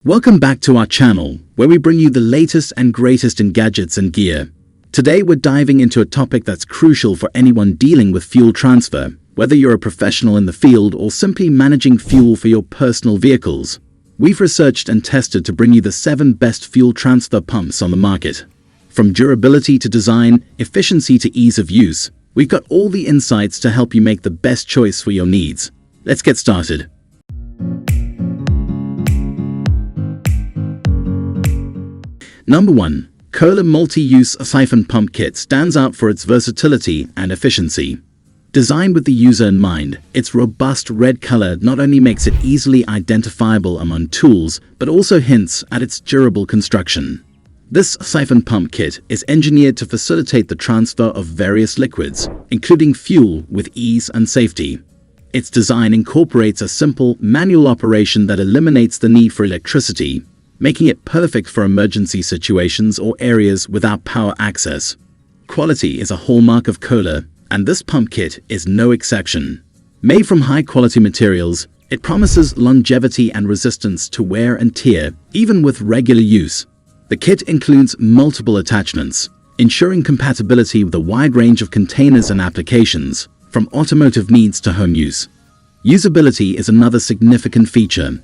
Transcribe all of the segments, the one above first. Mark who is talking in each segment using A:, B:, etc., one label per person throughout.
A: Welcome back to our channel, where we bring you the latest and greatest in gadgets and gear. Today we're diving into a topic that's crucial for anyone dealing with fuel transfer, whether you're a professional in the field or simply managing fuel for your personal vehicles. We've researched and tested to bring you the 7 best fuel transfer pumps on the market. From durability to design, efficiency to ease of use, we've got all the insights to help you make the best choice for your needs. Let's get started. Number 1. Koehler Multi-Use Siphon Pump Kit stands out for its versatility and efficiency. Designed with the user in mind, its robust red color not only makes it easily identifiable among tools, but also hints at its durable construction. This siphon pump kit is engineered to facilitate the transfer of various liquids, including fuel, with ease and safety. Its design incorporates a simple, manual operation that eliminates the need for electricity, making it perfect for emergency situations or areas without power access. Quality is a hallmark of Koehler, and this pump kit is no exception. Made from high-quality materials, it promises longevity and resistance to wear and tear, even with regular use. The kit includes multiple attachments, ensuring compatibility with a wide range of containers and applications, from automotive needs to home use. Usability is another significant feature.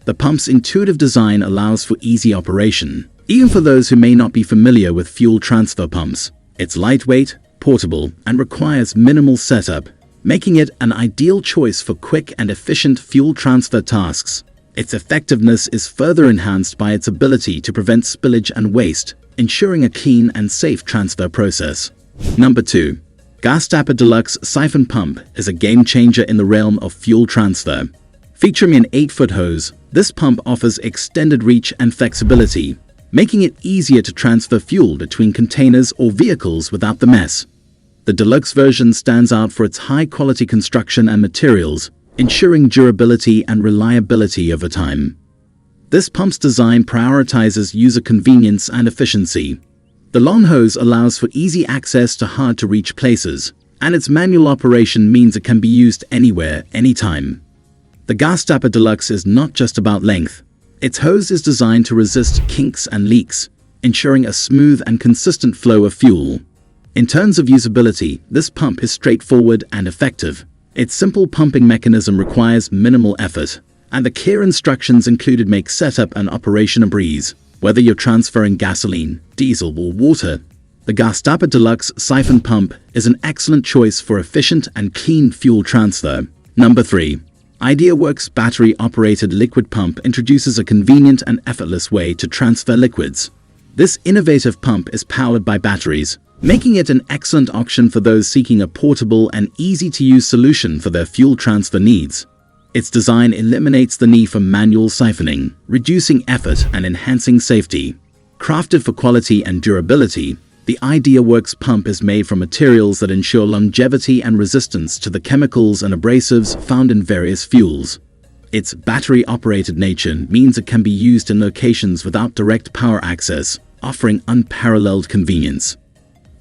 A: The pump's intuitive design allows for easy operation, even for those who may not be familiar with fuel transfer pumps. It's lightweight, portable, and requires minimal setup, making it an ideal choice for quick and efficient fuel transfer tasks. Its effectiveness is further enhanced by its ability to prevent spillage and waste, ensuring a clean and safe transfer process. Number 2. GasTapper Deluxe Siphon Pump is a game-changer in the realm of fuel transfer. Featuring an 8-foot hose, this pump offers extended reach and flexibility, making it easier to transfer fuel between containers or vehicles without the mess. The Deluxe version stands out for its high-quality construction and materials, ensuring durability and reliability over time. This pump's design prioritizes user convenience and efficiency. The long hose allows for easy access to hard-to-reach places, and its manual operation means it can be used anywhere, anytime. The GasTapper Deluxe is not just about length. Its hose is designed to resist kinks and leaks, ensuring a smooth and consistent flow of fuel. In terms of usability, this pump is straightforward and effective. Its simple pumping mechanism requires minimal effort, and the clear instructions included make setup and operation a breeze. Whether you're transferring gasoline, diesel, or water, the GasTapper Deluxe Siphon Pump is an excellent choice for efficient and clean fuel transfer. Number 3. IdeaWorks battery-operated liquid pump introduces a convenient and effortless way to transfer liquids. This innovative pump is powered by batteries, making it an excellent option for those seeking a portable and easy-to-use solution for their fuel transfer needs. Its design eliminates the need for manual siphoning, reducing effort and enhancing safety. Crafted for quality and durability, the IdeaWorks pump is made from materials that ensure longevity and resistance to the chemicals and abrasives found in various fuels. Its battery-operated nature means it can be used in locations without direct power access, offering unparalleled convenience.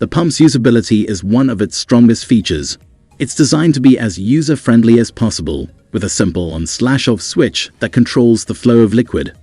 A: The pump's usability is one of its strongest features. It's designed to be as user-friendly as possible, with a simple on/off switch that controls the flow of liquid.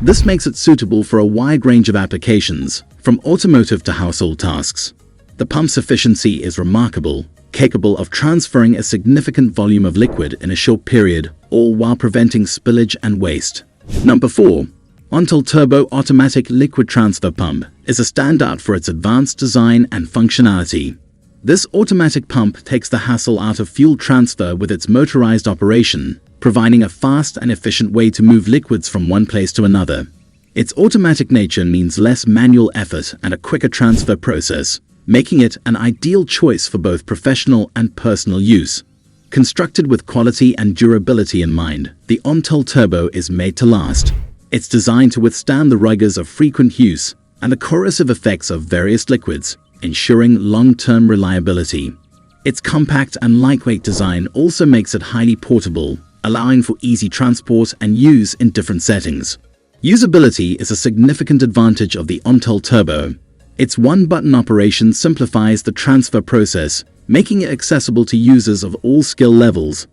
A: This makes it suitable for a wide range of applications, from automotive to household tasks. The pump's efficiency is remarkable, capable of transferring a significant volume of liquid in a short period, all while preventing spillage and waste. Number 4. Ontel Turbo Automatic Liquid Transfer Pump is a standout for its advanced design and functionality. This automatic pump takes the hassle out of fuel transfer with its motorized operation, providing a fast and efficient way to move liquids from one place to another. Its automatic nature means less manual effort and a quicker transfer process, making it an ideal choice for both professional and personal use. Constructed with quality and durability in mind, the Ontel Turbo is made to last. It's designed to withstand the rigors of frequent use and the corrosive effects of various liquids, ensuring long-term reliability. Its compact and lightweight design also makes it highly portable, allowing for easy transport and use in different settings. Usability is a significant advantage of the Ontel Turbo. Its one-button operation simplifies the transfer process, making it accessible to users of all skill levels.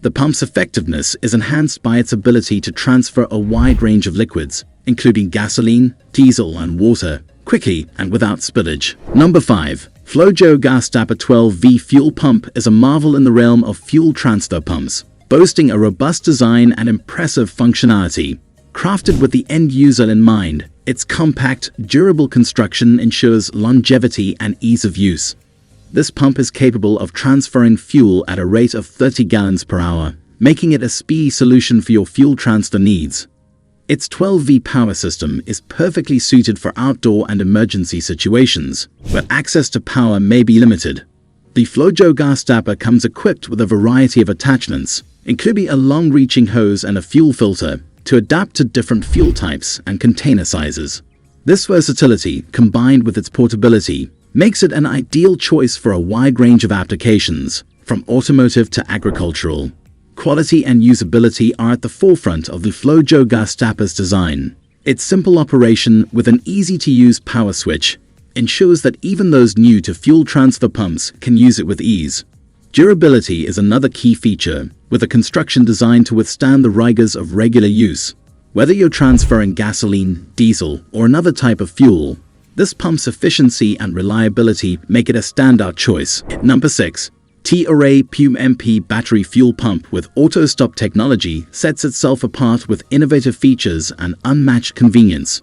A: The pump's effectiveness is enhanced by its ability to transfer a wide range of liquids, including gasoline, diesel, and water, quickly and without spillage. Number 5. FlowJoe GasTapper 12V Fuel Pump is a marvel in the realm of fuel transfer pumps, boasting a robust design and impressive functionality. Crafted with the end user in mind, its compact, durable construction ensures longevity and ease of use. This pump is capable of transferring fuel at a rate of 30 gallons per hour, making it a speedy solution for your fuel transfer needs. Its 12V power system is perfectly suited for outdoor and emergency situations, where access to power may be limited. The FlowJoe GasTapper comes equipped with a variety of attachments, including a long-reaching hose and a fuel filter, to adapt to different fuel types and container sizes. This versatility, combined with its portability, makes it an ideal choice for a wide range of applications, from automotive to agricultural. Quality and usability are at the forefront of the FlowJoe GasTapper's design. Its simple operation with an easy-to-use power switch ensures that even those new to fuel transfer pumps can use it with ease. Durability is another key feature, with a construction designed to withstand the rigors of regular use. Whether you're transferring gasoline, diesel, or another type of fuel, this pump's efficiency and reliability make it a standout choice. Number 6. TERA PUMP Battery Fuel Pump with auto-stop technology sets itself apart with innovative features and unmatched convenience.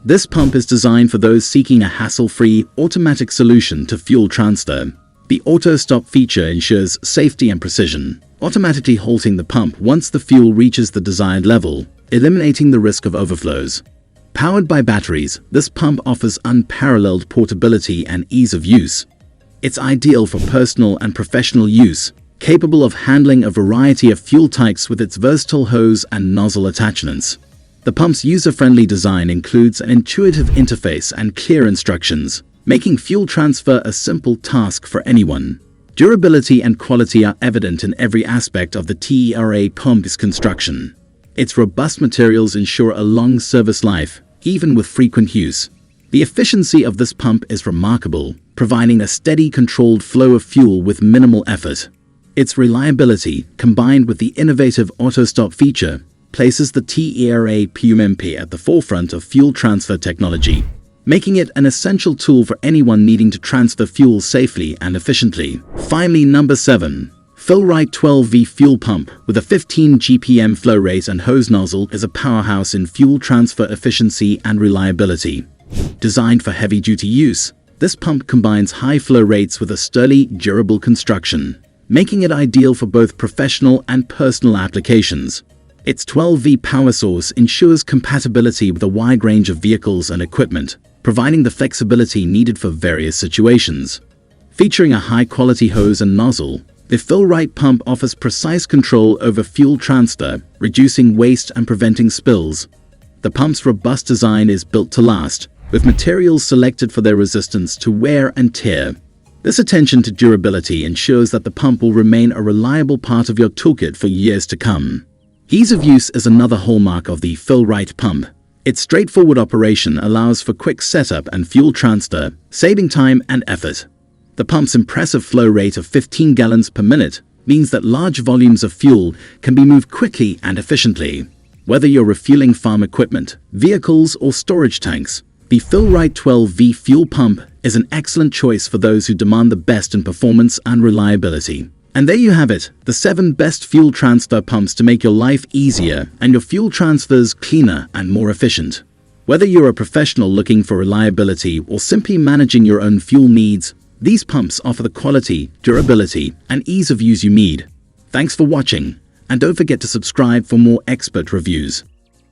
A: This pump is designed for those seeking a hassle-free, automatic solution to fuel transfer. The auto-stop feature ensures safety and precision, automatically halting the pump once the fuel reaches the desired level, eliminating the risk of overflows. Powered by batteries, this pump offers unparalleled portability and ease of use. It's ideal for personal and professional use, capable of handling a variety of fuel types with its versatile hose and nozzle attachments. The pump's user-friendly design includes an intuitive interface and clear instructions, making fuel transfer a simple task for anyone. Durability and quality are evident in every aspect of the TERA pump's construction. Its robust materials ensure a long service life, even with frequent use. The efficiency of this pump is remarkable, providing a steady, controlled flow of fuel with minimal effort. Its reliability, combined with the innovative auto-stop feature, places the TERA PUMP at the forefront of fuel transfer technology, making it an essential tool for anyone needing to transfer fuel safely and efficiently. Finally, number 7. Fill-Rite 12V Fuel Pump with a 15 GPM flow rate and hose nozzle is a powerhouse in fuel transfer efficiency and reliability. Designed for heavy-duty use, this pump combines high flow rates with a sturdy, durable construction, making it ideal for both professional and personal applications. Its 12V power source ensures compatibility with a wide range of vehicles and equipment, providing the flexibility needed for various situations. Featuring a high-quality hose and nozzle, the Fill-Rite pump offers precise control over fuel transfer, reducing waste and preventing spills. The pump's robust design is built to last, with materials selected for their resistance to wear and tear. This attention to durability ensures that the pump will remain a reliable part of your toolkit for years to come. Ease of use is another hallmark of the Fill-Rite pump. Its straightforward operation allows for quick setup and fuel transfer, saving time and effort. The pump's impressive flow rate of 15 gallons per minute means that large volumes of fuel can be moved quickly and efficiently. Whether you're refueling farm equipment, vehicles, or storage tanks, the Fill-Rite 12V fuel pump is an excellent choice for those who demand the best in performance and reliability. And there you have it, the 7 best fuel transfer pumps to make your life easier and your fuel transfers cleaner and more efficient. Whether you're a professional looking for reliability or simply managing your own fuel needs, these pumps offer the quality, durability, and ease of use you need. Thanks for watching, and don't forget to subscribe for more expert reviews.